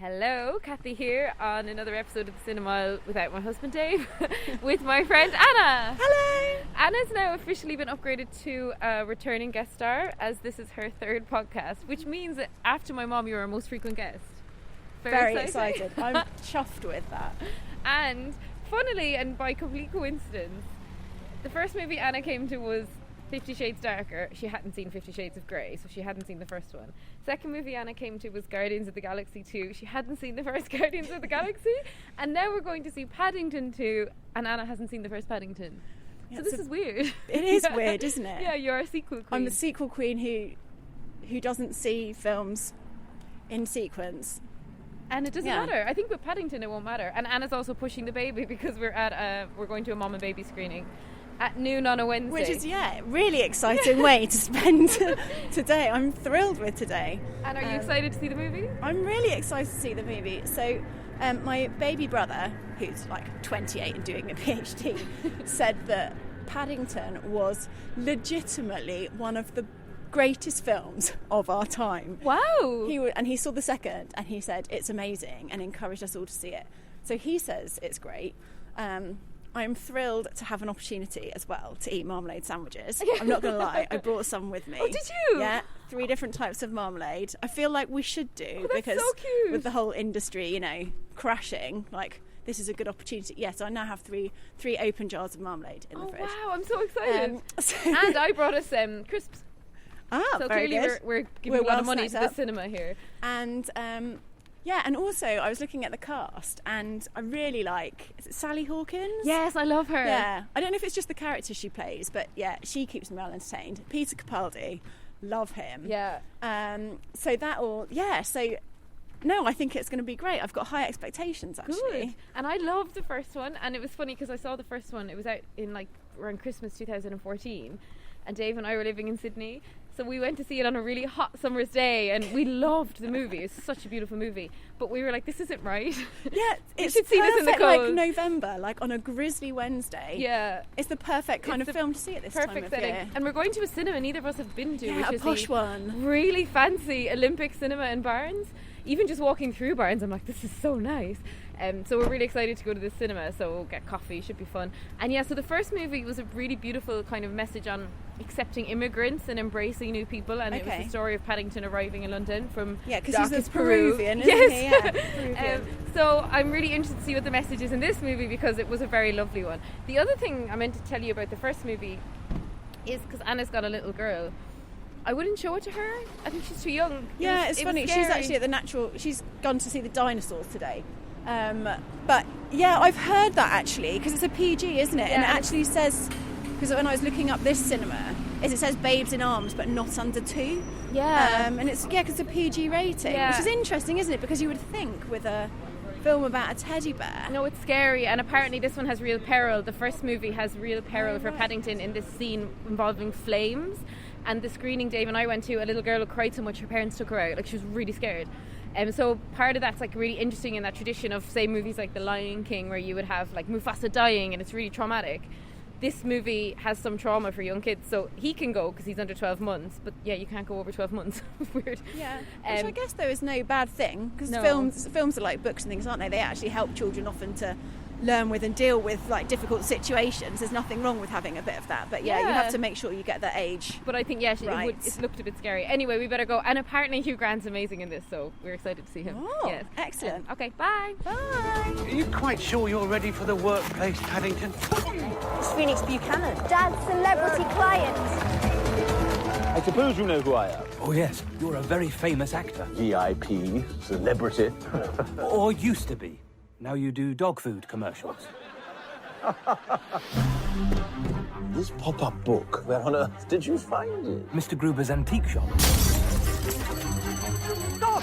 Hello, Cathy here on another episode of the Cinema without my husband Dave with my friend Anna. Hello! Anna's now officially been upgraded to a returning guest star, as this is her third podcast, which means that after my mom, you're our most frequent guest. Very excited. I'm chuffed with that. And funnily and by complete coincidence, the first movie Anna came to was 50 Shades Darker. She hadn't seen 50 Shades of Grey, so she hadn't seen the first one. Second movie Anna came to was Guardians of the Galaxy 2. She hadn't seen the first Guardians of the Galaxy. And now we're going to see Paddington 2, and Anna hasn't seen the first Paddington. Yeah, so this is weird. It is weird, isn't it? Yeah, you're a sequel queen. I'm the sequel queen who doesn't see films in sequence. And it doesn't matter. I think with Paddington it won't matter. And Anna's also pushing the baby because we're going to a mom and baby screening at noon on a Wednesday. Which is, really exciting way to spend today. I'm thrilled with today. And are you excited to see the movie? I'm really excited to see the movie. So my baby brother, who's like 28 and doing a PhD, said that Paddington was legitimately one of the greatest films of our time. Wow! He saw the second and he said it's amazing and encouraged us all to see it. So he says it's great. I'm thrilled to have an opportunity as well to eat marmalade sandwiches. I'm not going to lie, I brought some with me. Oh, did you? Yeah, 3 different types of marmalade. I feel like we should do because so cute. With the whole industry, crashing, this is a good opportunity. Yes, I now have three open jars of marmalade in the fridge. Oh wow, I'm so excited. And I brought us crisps. So very clearly good. we're giving a lot of money to the cinema here. And and also I was looking at the cast and I really is it Sally Hawkins? Yes, I love her. Yeah, I don't know if it's just the character she plays, but yeah, she keeps me well entertained. Peter Capaldi, love him. Yeah. No, I think it's going to be great. I've got high expectations, actually. Good. And I loved the first one, and it was funny because I saw the first one, it was out in around Christmas 2014, and Dave and I were living in Sydney, so we went to see it on a really hot summer's day, and we loved the movie. It's such a beautiful movie, but we were like, this isn't right. Yeah, it's should see this in the cold. November, on a grizzly Wednesday. Yeah, it's the perfect kind of film to see at this time of setting. Year. And we're going to a cinema neither of us have been to, which a is posh one, really fancy Olympic cinema in Barnes. Even just walking through Barnes, I'm like, this is so nice. So we're really excited to go to the cinema, so we'll get coffee, should be fun. And so the first movie was a really beautiful kind of message on accepting immigrants and embracing new people, and it was the story of Paddington arriving in London from because he's a Peruvian, isn't he? Yeah, Peruvian. So I'm really interested to see what the message is in this movie because it was a very lovely one. The other thing I meant to tell you about the first movie is because Anna's got a little girl. I wouldn't show it to her. I think she's too young. Yeah, it's funny. She's actually at she's gone to see the dinosaurs today. But yeah, I've heard that actually because it's a PG, isn't it? Yeah, and it actually says, because when I was looking up this cinema, it says babes in arms but not under 2. Yeah. And it's because it's a PG rating, which is interesting, isn't it? Because you would think with a film about a teddy bear. No, it's scary, and apparently this one has real peril. The first movie has real peril for Paddington in this scene involving flames. And the screening Dave and I went to, a little girl cried so much her parents took her out. She was really scared. So part of that's really interesting in that tradition of, say, movies like The Lion King, where you would have Mufasa dying and it's really traumatic. This movie has some trauma for young kids, so he can go because he's under 12 months. But yeah, you can't go over 12 months. Weird. Yeah. Which I guess though is no bad thing because films are like books and things, aren't they? They actually help children often to learn with and deal with difficult situations. There's nothing wrong with having a bit of that, but you have to make sure you get that age. But I think it looked a bit scary. Anyway, we better go. And apparently Hugh Grant's amazing in this, so we're excited to see him. Oh, yes. Excellent. Okay, bye. Bye. Are you quite sure you're ready for the workplace, Paddington? It's Phoenix Buchanan, Dad's celebrity client. I suppose you know who I am. Oh yes, you're a very famous actor. VIP, celebrity. Or used to be. Now you do dog food commercials. This pop-up book, where on earth did you find it? Mr. Gruber's antique shop. Stop!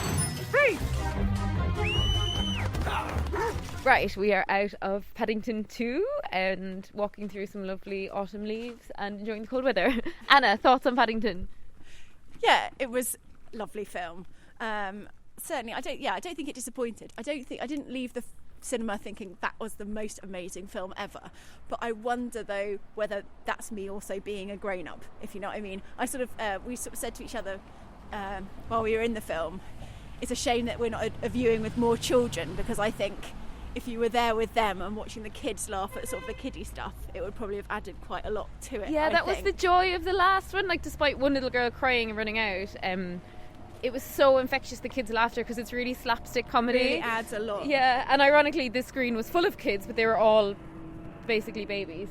Freeze! Right, we are out of Paddington 2 and walking through some lovely autumn leaves and enjoying the cold weather. Anna, thoughts on Paddington? Yeah, it was a lovely film. Certainly, I don't think it disappointed. I didn't leave the cinema thinking that was the most amazing film ever, but I wonder though whether that's me also being a grown-up, if you know what I mean. We sort of said to each other while we were in the film, it's a shame that we're not a viewing with more children, because I think if you were there with them and watching the kids laugh at sort of the kiddie stuff, it would probably have added quite a lot to it. Yeah, that was the joy of the last one. Like, despite one little girl crying and running out, it was so infectious, the kids' laughter, because it's really slapstick comedy. It really adds a lot. Yeah, and ironically, this screen was full of kids, but they were all basically babies,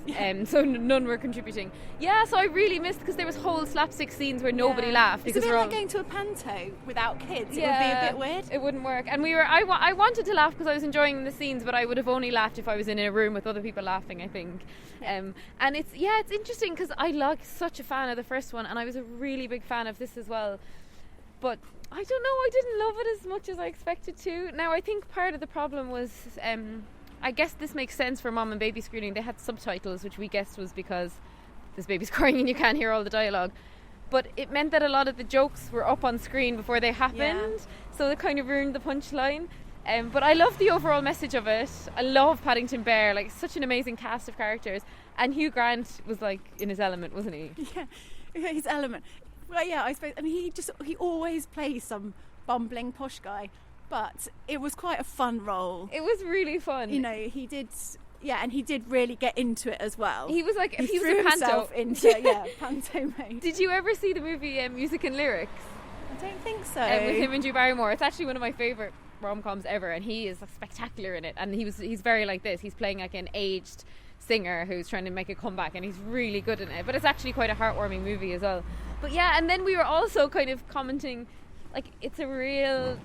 so none were contributing. Yeah, so I really missed, because there was whole slapstick scenes where nobody laughed. It's because a bit like going to a panto without kids. It would be a bit weird. It wouldn't work. And I wanted to laugh because I was enjoying the scenes, but I would have only laughed if I was in a room with other people laughing, I think. And it's interesting, because I like such a fan of the first one, and I was a really big fan of this as well. But I don't know, I didn't love it as much as I expected to. Now, I think part of the problem was, I guess this makes sense for mom and baby screening. They had subtitles, which we guessed was because this baby's crying and you can't hear all the dialogue. But it meant that a lot of the jokes were up on screen before they happened, so it kind of ruined the punchline. But I love the overall message of it. I love Paddington Bear, like, such an amazing cast of characters. And Hugh Grant was like in his element, wasn't he? Yeah, his element. Well, yeah, I suppose. I mean, he always plays some bumbling posh guy. But it was quite a fun role. It was really fun. You know, he did, and he did really get into it as well. He was like, he was a panto. Into panto mode. Did you ever see the movie Music and Lyrics? I don't think so. With him and Drew Barrymore. It's actually one of my favourite rom-coms ever, and he is spectacular in it. And he's very like this. He's playing like an aged singer who's trying to make a comeback, and he's really good in it. But it's actually quite a heartwarming movie as well. But yeah, and then we were also kind of commenting, like, it's a real...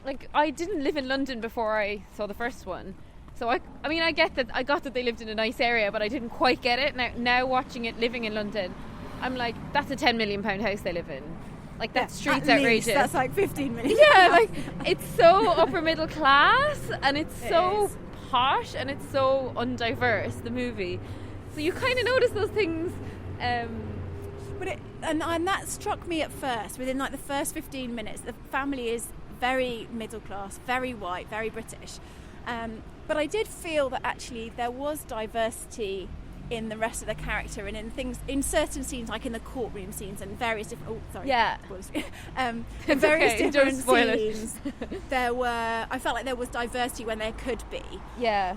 Like, I didn't live in London before I saw the first one, so I mean, I got that they lived in a nice area, but I didn't quite get it. Now watching it, living in London, I'm like, that's a £10 million house they live in. Like, that street's outrageous. That's like 15 million. Yeah, like, it's so upper middle class, and it's so posh, and it's so undiverse, the movie. So you kind of notice those things. But and that struck me at first. Within like the first 15 minutes, the family is very middle class, very white, very British. But I did feel that actually there was diversity in the rest of the character and in things, in certain scenes, like in the courtroom scenes and various different. Oh, sorry. Yeah. In various different scenes, I felt like there was diversity when there could be. Yeah.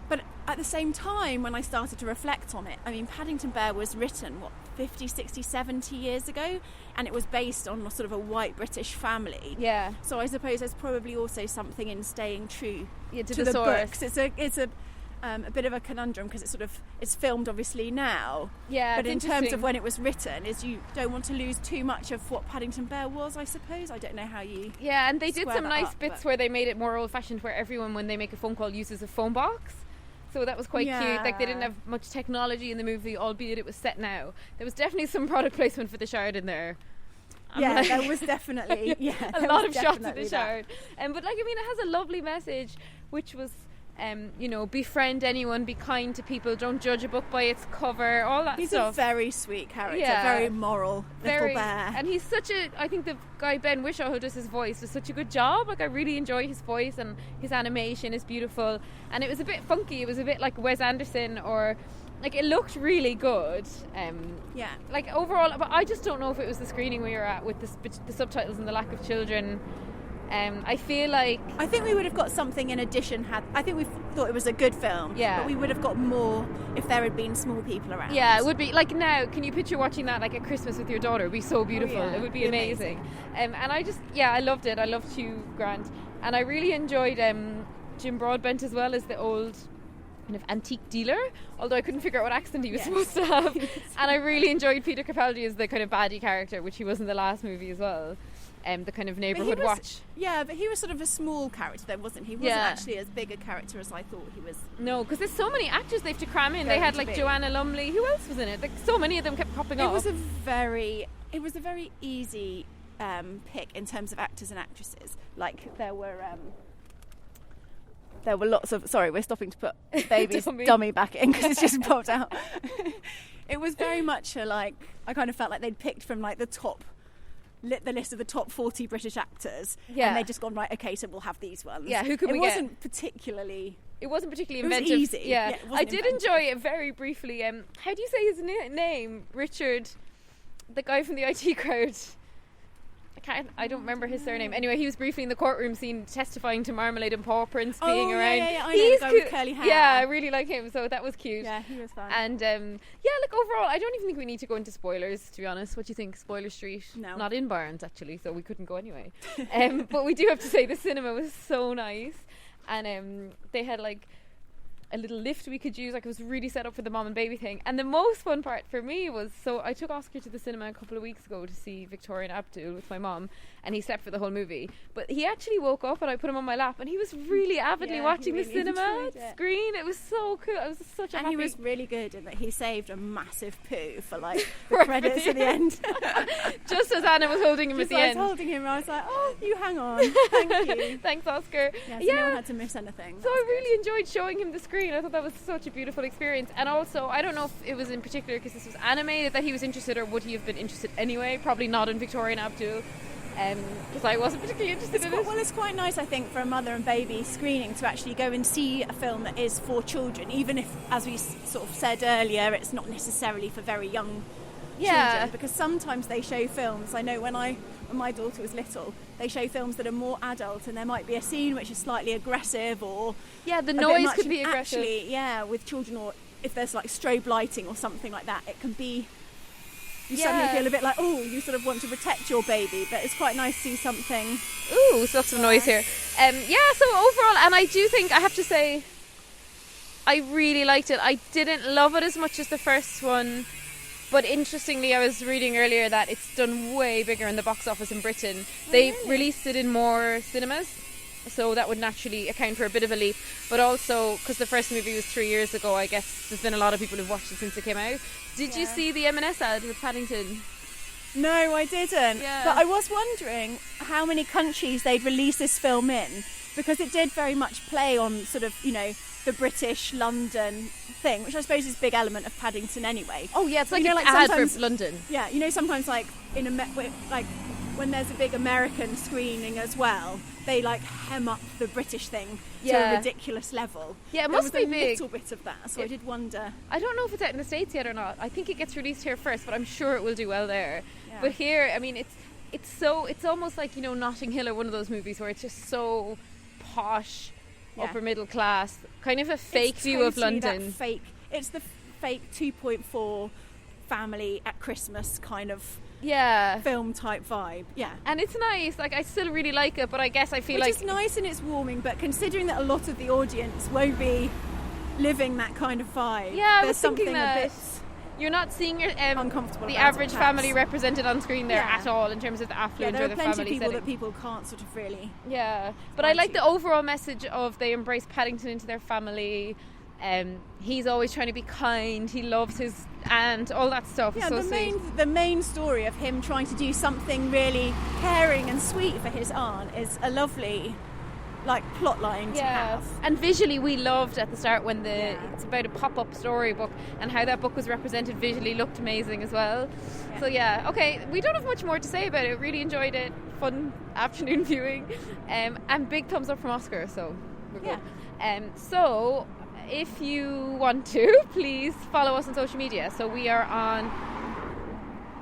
But at the same time, when I started to reflect on it, I mean, Paddington Bear was written 50, 60, 70 years ago, and it was based on sort of a white British family. Yeah. So I suppose there's probably also something in staying true to the source. Books. It's a bit of a conundrum, because it's filmed obviously now. Yeah. But in terms of when it was written, is you don't want to lose too much of what Paddington Bear was, I suppose. I don't know how you. Yeah, and they did some nice up, bits where they made it more old-fashioned, where everyone, when they make a phone call, uses a phone box. So that was quite cute. Like, they didn't have much technology in the movie, albeit it was set now. There was definitely some product placement for the Shard in there. There was definitely a lot of shots of the Shard. But like, I mean, it has a lovely message, which was, befriend anyone, be kind to people, don't judge a book by its cover, all that stuff. He's a very sweet character, very moral little bear. And he's I think the guy Ben Whishaw who does his voice does such a good job. Like, I really enjoy his voice, and his animation is beautiful, and it was a bit funky. It was a bit like Wes Anderson, or like, it looked really good. Like, overall, but I just don't know if it was the screening we were at with the subtitles and the lack of children. I feel like... I think we would have got something in addition I think we thought it was a good film. Yeah. But we would have got more if there had been small people around. Yeah, it would be... Like, now, can you picture watching that, like, at Christmas with your daughter? It would be so beautiful. Oh, yeah. It would be amazing. And I just... Yeah, I loved it. I loved Hugh Grant. And I really enjoyed Jim Broadbent as well as the old kind of antique dealer, although I couldn't figure out what accent he was supposed to have. And I really enjoyed Peter Capaldi as the kind of baddie character, which he was in the last movie as well. The kind of neighbourhood watch. Yeah, but he was sort of a small character though, wasn't he? He wasn't actually as big a character as I thought he was. No, because there's so many actors they have to cram in. They had like Joanna Lumley. Who else was in it? Like, so many of them kept popping up. It was a very easy pick in terms of actors and actresses. Like, there were lots of... Sorry, we're stopping to put baby's dummy back in because it's just popped out. It was very much I kind of felt like they'd picked from like the list of the top 40 British actors, and they'd just gone, right, okay, so we'll have these ones. Yeah, who could we get? It wasn't particularly inventive. It was easy. Yeah, I did enjoy it very briefly. How do you say his name? Richard, the guy from the IT Crowd. I I don't remember his surname. Anyway, he was briefly in the courtroom scene testifying to Marmalade and paw prints being around. Yeah, I know the guy with curly hair. Yeah, I really like him, so that was cute. Yeah, he was fun. And look, overall, I don't even think we need to go into spoilers, to be honest. What do you think? Spoiler Street? No. Not in Barnes, actually, so we couldn't go anyway. But we do have to say the cinema was so nice. And they had like a little lift we could use. Like, it was really set up for the mom and baby thing. And the most fun part for me was, so I took Oscar to the cinema a couple of weeks ago to see Victoria and Abdul with my mom, and he slept for the whole movie. But he actually woke up and I put him on my lap, and he was really avidly watching the cinema screen. It was so cool. It was such a and happy... he was really good in that he saved a massive poo for like the credits at the end. Just as Anna was holding him at the end. I was holding him, I was like, oh, you hang on. Thank you. Thanks, Oscar. Yeah, so no one had to miss anything. So I really enjoyed showing him the screen. I thought that was such a beautiful experience. And also, I don't know if it was in particular because this was animated that he was interested, or would he have been interested anyway? Probably not in Victoria and Abdul, because I wasn't particularly interested in it. Well, it's quite nice, I think, for a mother and baby screening to actually go and see a film that is for children, even if, as we sort of said earlier, it's not necessarily for very young children, because sometimes they show films. I know when my daughter was little, they show films that are more adult, and there might be a scene which is slightly aggressive, or the noise could be aggressive. Actually, with children, or if there's like strobe lighting or something like that, it can be. You suddenly feel a bit like, you sort of want to protect your baby, but it's quite nice to see something. Ooh, lots of noise here. So overall, and I do think I have to say, I really liked it. I didn't love it as much as the first one. But interestingly, I was reading earlier that it's done way bigger in the box office in Britain. They released it in more cinemas, so that would naturally account for a bit of a leap. But also, because the first movie was 3 years ago, I guess there's been a lot of people who've watched it since it came out. Did you see the M&S ad with Paddington? No, I didn't. Yeah. But I was wondering how many countries they'd release this film in, because it did very much play on sort of, the British London thing, which I suppose is a big element of Paddington anyway. Oh yeah, it's like an ad for London. Yeah, sometimes like when there's a big American screening as well, they like hem up the British thing to a ridiculous level. Yeah, it must be big. There was a little bit of that, so I did wonder. I don't know if it's out in the States yet or not. I think it gets released here first, but I'm sure it will do well there. Yeah. But here, I mean, it's almost like, Notting Hill or one of those movies where it's just so posh, upper middle class, kind of a fake view of London. It's the fake 2.4 family at Christmas kind of film type vibe. Yeah, and it's nice. Like, I still really like it, but I guess I feel it's nice and it's warming. But considering that a lot of the audience won't be living that kind of vibe, there's something a bit. You're not seeing your uncomfortable. The average family represented on screen there at all in terms of the affluent or the family setting. There are plenty of people that people can't sort of really. Yeah, but I like the overall message of they embrace Paddington into their family. He's always trying to be kind. He loves his aunt, all that stuff. Yeah, so the main story of him trying to do something really caring and sweet for his aunt is a lovely plot line to have. And visually we loved at the start when it's about a pop-up storybook, and how that book was represented visually looked amazing as well. So okay, we don't have much more to say about it. Really enjoyed it. Fun afternoon viewing, and big thumbs up from Oscar, so we're good. So if you want to, please follow us on social media. So we are on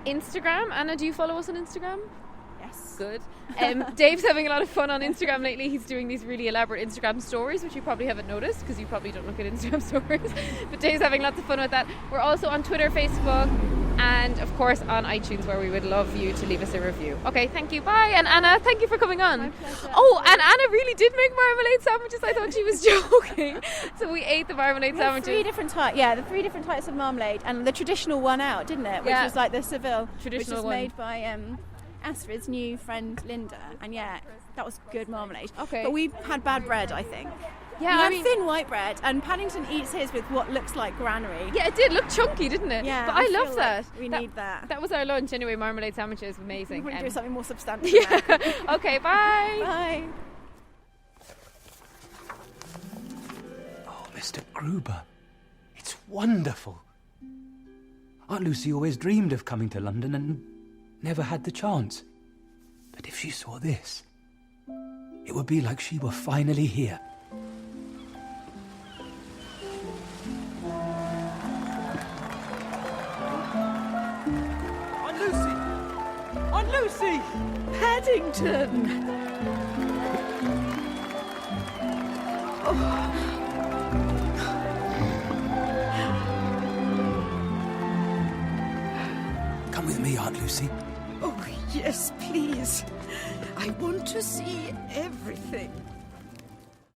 Instagram. Anna, do you follow us on Instagram? Yes. Good. Dave's having a lot of fun on Instagram lately. He's doing these really elaborate Instagram stories, which you probably haven't noticed because you probably don't look at Instagram stories. But Dave's having lots of fun with that. We're also on Twitter, Facebook, and of course on iTunes, where we would love you to leave us a review. Okay, thank you. Bye. And Anna, thank you for coming on. My pleasure. Oh, and Anna really did make marmalade sandwiches. I thought she was joking. So we ate the marmalade sandwiches. The 3 different types of marmalade, and the traditional one out, didn't it? Which was like the Seville, traditional which was one made by Astrid's new friend Linda, and that was good marmalade. Okay. But we had bad bread, I think. Yeah, we had thin white bread, and Paddington eats his with what looks like granary. Yeah, it did look chunky, didn't it? Yeah, but I love that. We need that. That was our lunch anyway. Marmalade sandwiches, amazing. We want to do something more substantial. Okay, bye. Bye. Oh, Mr. Gruber, it's wonderful. Aunt Lucy always dreamed of coming to London and never had the chance. But if she saw this, it would be like she were finally here. Aunt Lucy! Lucy! Paddington! Come with me, Aunt Lucy. Oh, yes, please. I want to see everything.